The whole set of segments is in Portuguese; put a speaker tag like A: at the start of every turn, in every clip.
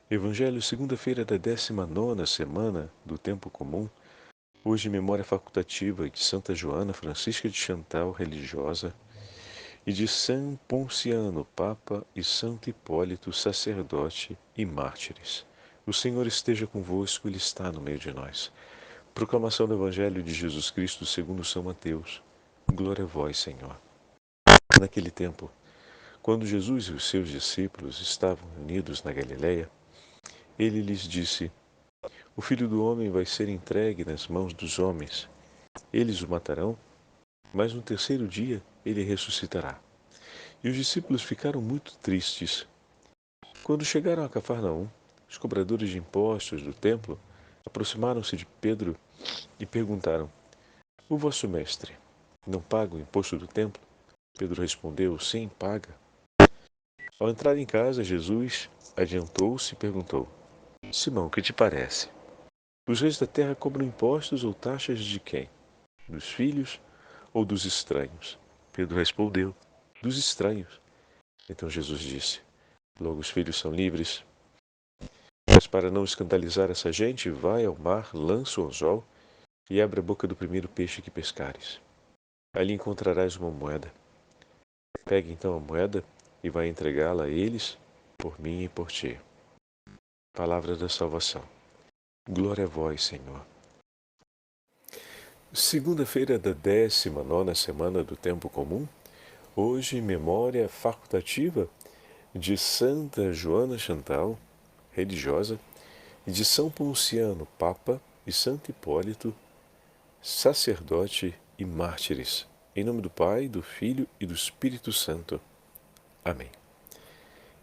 A: Evangelho, segunda-feira da 19ª semana do Tempo Comum. Hoje, memória facultativa de Santa Joana Francisca de Chantal, religiosa, e de São Ponciano, Papa, e Santo Hipólito, sacerdote e mártires. O Senhor esteja convosco, Ele está no meio de nós. Proclamação do Evangelho de Jesus Cristo segundo São Mateus. Glória a vós, Senhor. Naquele tempo, quando Jesus e os seus discípulos estavam reunidos na Galileia, ele lhes disse: O Filho do Homem vai ser entregue nas mãos dos homens. Eles o matarão, mas no terceiro dia ele ressuscitará. E os discípulos ficaram muito tristes. Quando chegaram a Cafarnaum, os cobradores de impostos do templo aproximaram-se de Pedro e perguntaram: O vosso mestre não paga o imposto do templo? Pedro respondeu: Sim, paga. Ao entrar em casa, Jesus adiantou-se e perguntou: Simão, que te parece? Os reis da terra cobram impostos ou taxas de quem? Dos filhos ou dos estranhos? Pedro respondeu: Dos estranhos. Então Jesus disse: Logo os filhos são livres. Mas para não escandalizar essa gente, vai ao mar, lança o anzol e abre a boca do primeiro peixe que pescares. Ali encontrarás uma moeda. Pegue então a moeda e vai entregá-la a eles, por mim e por ti. Palavra da salvação. Glória a vós, Senhor. Segunda-feira da 19ª semana do Tempo Comum. Hoje, memória facultativa de Santa Joana Chantal, religiosa, e de São Ponciano, Papa, e Santo Hipólito, sacerdote e mártires. Em nome do Pai, do Filho e do Espírito Santo. Amém.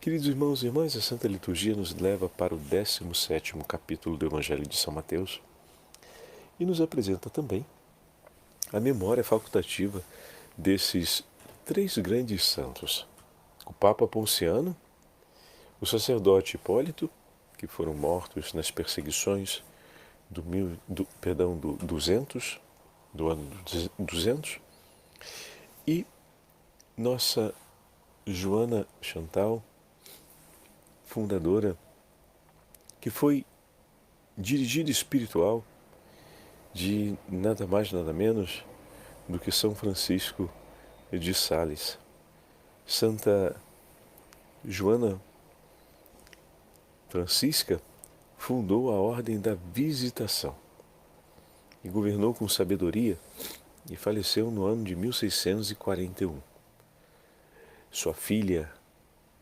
A: Queridos irmãos e irmãs, a Santa Liturgia nos leva para o 17º capítulo do Evangelho de São Mateus e nos apresenta também a memória facultativa desses três grandes santos: o Papa Ponciano, o sacerdote Hipólito, que foram mortos nas perseguições do 200, do ano 200, e nossa Joana Chantal, fundadora, que foi dirigida espiritual de nada mais nada menos do que São Francisco de Sales. Santa Joana Francisca fundou a Ordem da Visitação e governou com sabedoria e faleceu no ano de 1641. Sua filha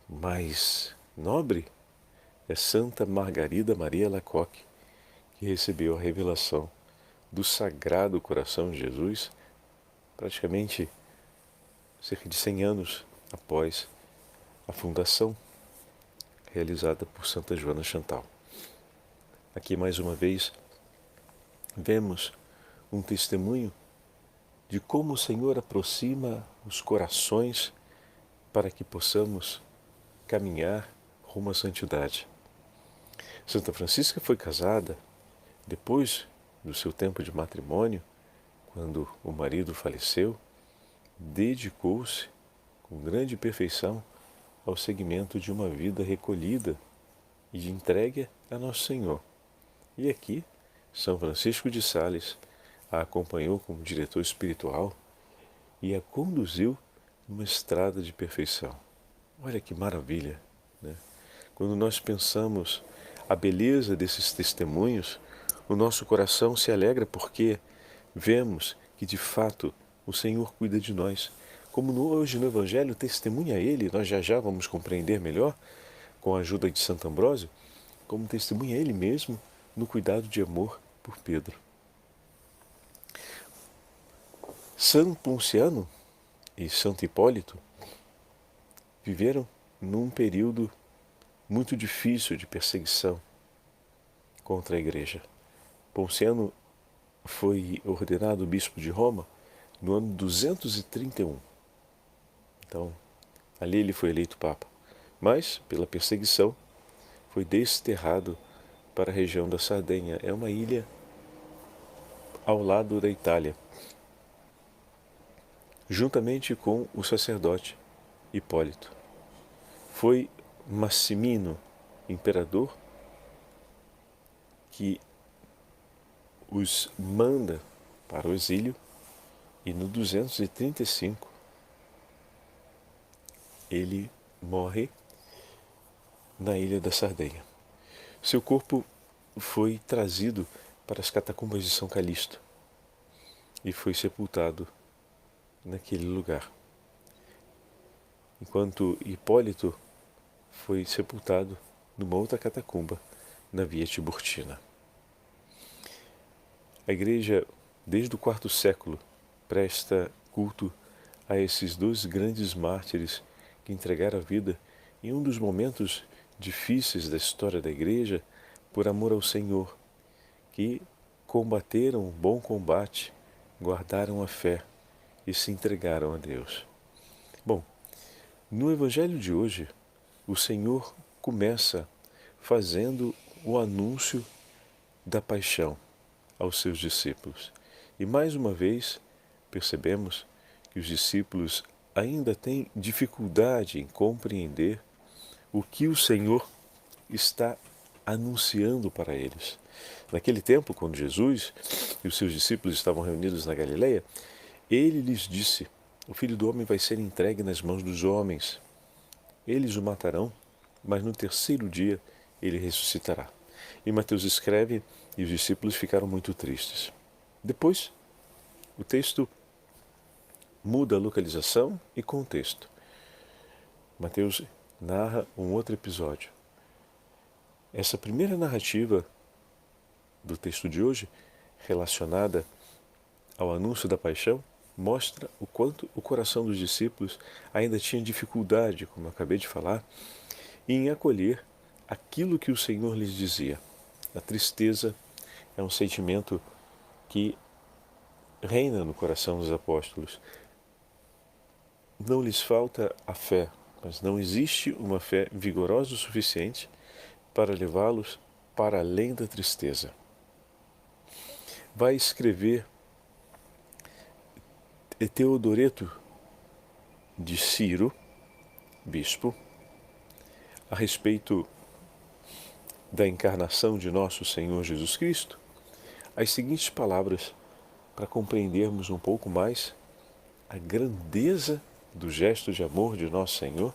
A: mais nobre é Santa Margarida Maria Alacoque, que recebeu a revelação do Sagrado Coração de Jesus praticamente cerca de 100 anos após a fundação realizada por Santa Joana Chantal. Aqui mais uma vez vemos um testemunho de como o Senhor aproxima os corações para que possamos caminhar rumo à santidade. Santa Francisca foi casada depois do seu tempo de matrimônio, quando o marido faleceu, dedicou-se com grande perfeição ao seguimento de uma vida recolhida e de entrega a Nosso Senhor. E aqui, São Francisco de Sales a acompanhou como diretor espiritual e a conduziu numa estrada de perfeição. Olha que maravilha, né? Quando nós pensamos a beleza desses testemunhos, o nosso coração se alegra porque vemos que de fato o Senhor cuida de nós. Como hoje no Evangelho testemunha Ele, nós já vamos compreender melhor, com a ajuda de Santo Ambrósio, como testemunha Ele mesmo no cuidado de amor por Pedro. São Ponciano e Santo Hipólito viveram num período muito difícil de perseguição contra a Igreja. Ponciano foi ordenado bispo de Roma no ano 231. Então, ali ele foi eleito papa. Mas, pela perseguição, foi desterrado para a região da Sardenha. É uma ilha ao lado da Itália, juntamente com o sacerdote Hipólito. Foi Massimino, imperador, que os manda para o exílio, e no 235 ele morre na ilha da Sardenha. Seu corpo foi trazido para as catacumbas de São Calixto e foi sepultado naquele lugar, enquanto Hipólito foi sepultado numa outra catacumba na Via Tiburtina. A Igreja, desde o IV século, presta culto a esses dois grandes mártires que entregaram a vida em um dos momentos difíceis da história da Igreja por amor ao Senhor, que combateram o bom combate, guardaram a fé e se entregaram a Deus. Bom, no Evangelho de hoje, o Senhor começa fazendo o anúncio da paixão aos seus discípulos. E mais uma vez percebemos que os discípulos ainda têm dificuldade em compreender o que o Senhor está anunciando para eles. Naquele tempo, quando Jesus e os seus discípulos estavam reunidos na Galileia, ele lhes disse: o Filho do Homem vai ser entregue nas mãos dos homens. Eles o matarão, mas no terceiro dia ele ressuscitará. E Mateus escreve, e os discípulos ficaram muito tristes. Depois, o texto muda a localização e contexto. Mateus narra um outro episódio. Essa primeira narrativa do texto de hoje, relacionada ao anúncio da paixão, mostra o quanto o coração dos discípulos ainda tinha dificuldade, como eu acabei de falar, em acolher aquilo que o Senhor lhes dizia. A tristeza é um sentimento que reina no coração dos apóstolos. Não lhes falta a fé, mas não existe uma fé vigorosa o suficiente para levá-los para além da tristeza. Vai escrever Teodoreto de Ciro, bispo, a respeito da encarnação de nosso Senhor Jesus Cristo, as seguintes palavras para compreendermos um pouco mais a grandeza do gesto de amor de nosso Senhor,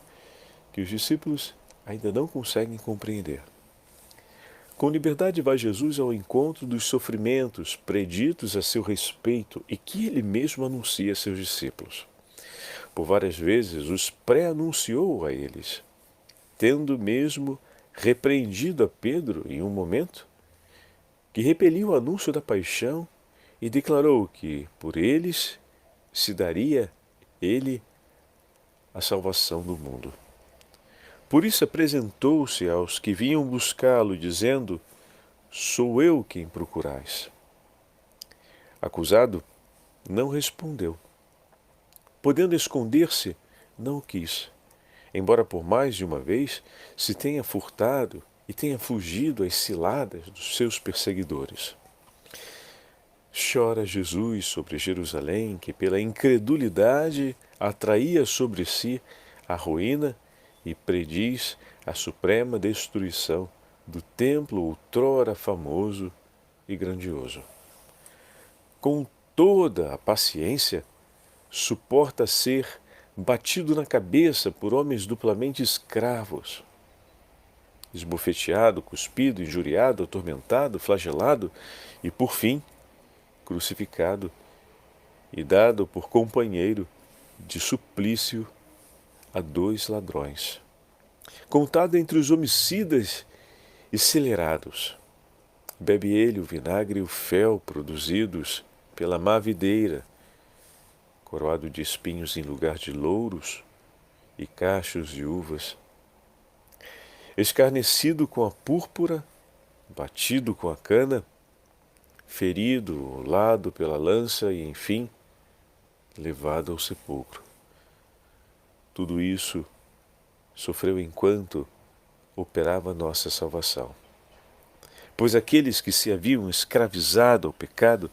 A: que os discípulos ainda não conseguem compreender. Com liberdade vai Jesus ao encontro dos sofrimentos preditos a seu respeito e que ele mesmo anuncia a seus discípulos. Por várias vezes os pré-anunciou a eles, tendo mesmo repreendido a Pedro em um momento, que repeliu o anúncio da paixão e declarou que por eles se daria ele a salvação do mundo. Por isso apresentou-se aos que vinham buscá-lo, dizendo: sou eu quem procurais. Acusado, não respondeu. Podendo esconder-se, não o quis, embora por mais de uma vez se tenha furtado e tenha fugido às ciladas dos seus perseguidores. Chora Jesus sobre Jerusalém, que pela incredulidade atraía sobre si a ruína, e prediz a suprema destruição do templo outrora famoso e grandioso. Com toda a paciência, suporta ser batido na cabeça por homens duplamente escravos, esbofeteado, cuspido, injuriado, atormentado, flagelado e, por fim, crucificado e dado por companheiro de suplício a 2 ladrões. Contado entre os homicidas e celerados, bebe ele o vinagre e o fel produzidos pela má videira, coroado de espinhos em lugar de louros e cachos de uvas, escarnecido com a púrpura, batido com a cana, ferido ao lado pela lança e, enfim, levado ao sepulcro. Tudo isso sofreu enquanto operava nossa salvação. Pois aqueles que se haviam escravizado ao pecado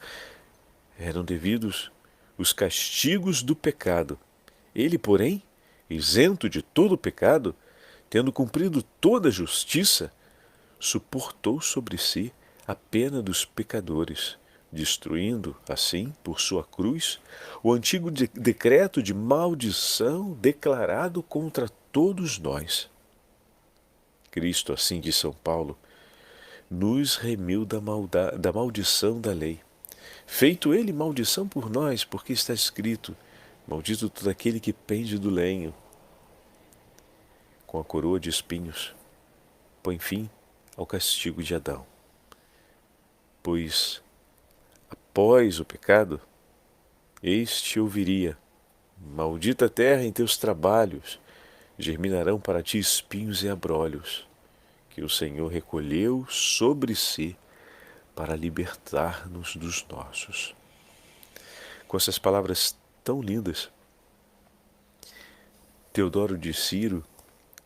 A: eram devidos os castigos do pecado. Ele, porém, isento de todo o pecado, tendo cumprido toda a justiça, suportou sobre si a pena dos pecadores, destruindo, assim, por sua cruz, o antigo decreto de maldição declarado contra todos nós. Cristo, assim diz São Paulo, nos remiu da maldição da lei. Feito ele maldição por nós, porque está escrito: maldito todo aquele que pende do lenho, com a coroa de espinhos, põe fim ao castigo de Adão. Pois, após o pecado, este ouviria: maldita terra em teus trabalhos, germinarão para ti espinhos e abrolhos, que o Senhor recolheu sobre si para libertar-nos dos nossos. Com essas palavras tão lindas, Teodoro de Ciro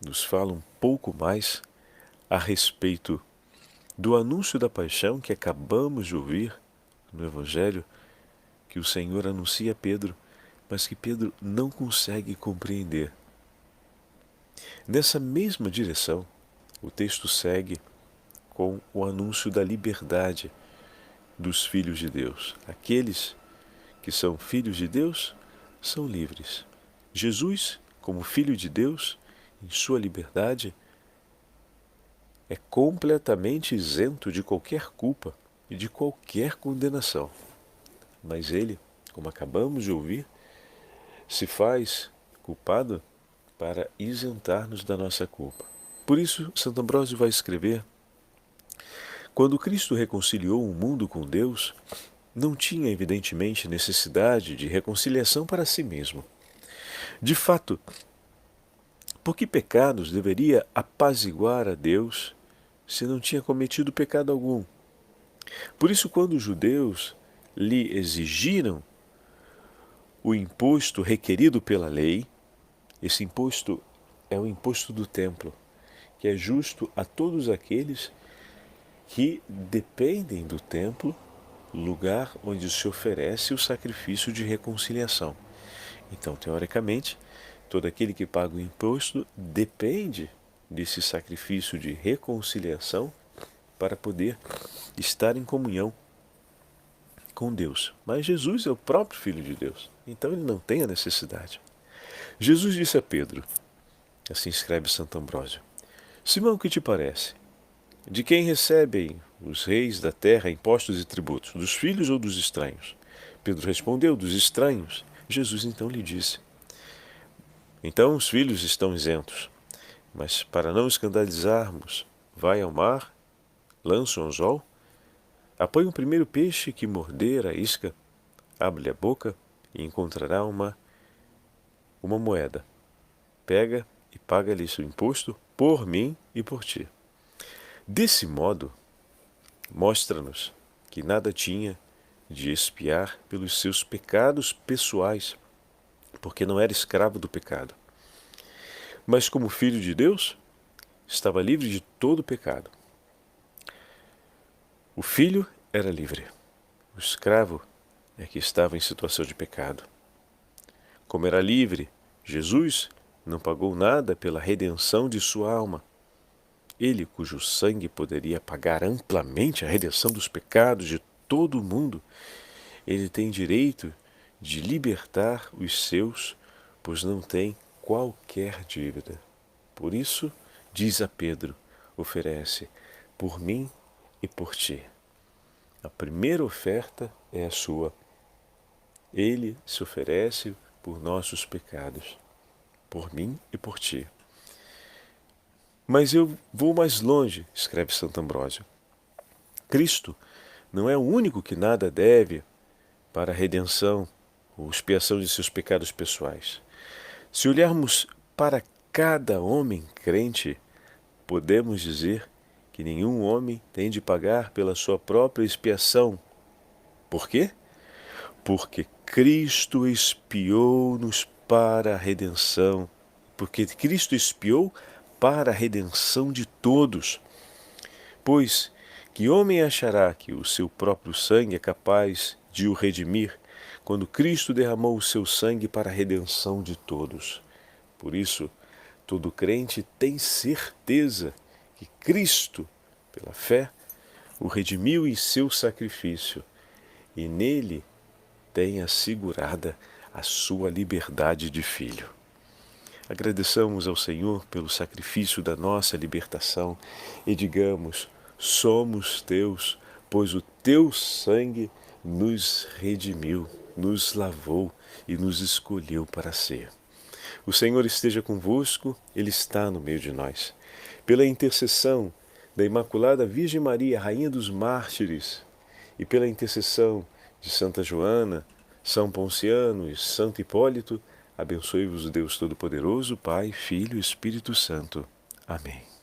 A: nos fala um pouco mais a respeito do anúncio da paixão que acabamos de ouvir no Evangelho, que o Senhor anuncia a Pedro, mas que Pedro não consegue compreender. Nessa mesma direção, o texto segue com o anúncio da liberdade dos filhos de Deus. Aqueles que são filhos de Deus são livres. Jesus, como Filho de Deus, em sua liberdade, é completamente isento de qualquer culpa e de qualquer condenação. Mas ele, como acabamos de ouvir, se faz culpado para isentar-nos da nossa culpa. Por isso, Santo Ambrósio vai escrever: quando Cristo reconciliou o mundo com Deus, não tinha evidentemente necessidade de reconciliação para si mesmo. De fato, por que pecados deveria apaziguar a Deus se não tinha cometido pecado algum? Por isso, quando os judeus lhe exigiram o imposto requerido pela lei, esse imposto é o imposto do templo, que é justo a todos aqueles que dependem do templo, lugar onde se oferece o sacrifício de reconciliação. Então, teoricamente, todo aquele que paga o imposto depende desse sacrifício de reconciliação para poder estar em comunhão com Deus. Mas Jesus é o próprio Filho de Deus, então ele não tem a necessidade. Jesus disse a Pedro, assim escreve Santo Ambrósio: Simão, o que te parece? De quem recebem os reis da terra impostos e tributos? Dos filhos ou dos estranhos? Pedro respondeu: dos estranhos. Jesus então lhe disse: então os filhos estão isentos. Mas para não escandalizarmos, vai ao mar, lança um anzol, apanha o primeiro peixe que morder a isca, abre-lhe a boca e encontrará uma moeda. Pega e paga-lhe seu imposto por mim e por ti. Desse modo, mostra-nos que nada tinha de expiar pelos seus pecados pessoais, porque não era escravo do pecado. Mas como filho de Deus, estava livre de todo pecado. O filho era livre. O escravo é que estava em situação de pecado. Como era livre, Jesus não pagou nada pela redenção de sua alma. Ele, cujo sangue poderia pagar amplamente a redenção dos pecados de todo o mundo, ele tem direito de libertar os seus, pois não tem qualquer dívida. Por isso, diz a Pedro, oferece por mim e por ti. A primeira oferta é a sua. Ele se oferece por nossos pecados, por mim e por ti. Mas eu vou mais longe, escreve Santo Ambrósio. Cristo não é o único que nada deve para a redenção ou expiação de seus pecados pessoais. Se olharmos para cada homem crente, podemos dizer que nenhum homem tem de pagar pela sua própria expiação. Por quê? Porque Cristo expiou-nos para a redenção. Porque Cristo expiou para a redenção de todos. Pois que homem achará que o seu próprio sangue é capaz de o redimir, quando Cristo derramou o seu sangue para a redenção de todos? Por isso, todo crente tem certeza que Cristo, pela fé, o redimiu em seu sacrifício e nele tem assegurada a sua liberdade de filho. Agradeçamos ao Senhor pelo sacrifício da nossa libertação e digamos: somos teus, pois o teu sangue nos redimiu, nos lavou e nos escolheu para ser. O Senhor esteja convosco, Ele está no meio de nós. Pela intercessão da Imaculada Virgem Maria, Rainha dos Mártires, e pela intercessão de Santa Joana, São Ponciano e Santo Hipólito, abençoe-vos o Deus Todo-Poderoso, Pai, Filho e Espírito Santo. Amém.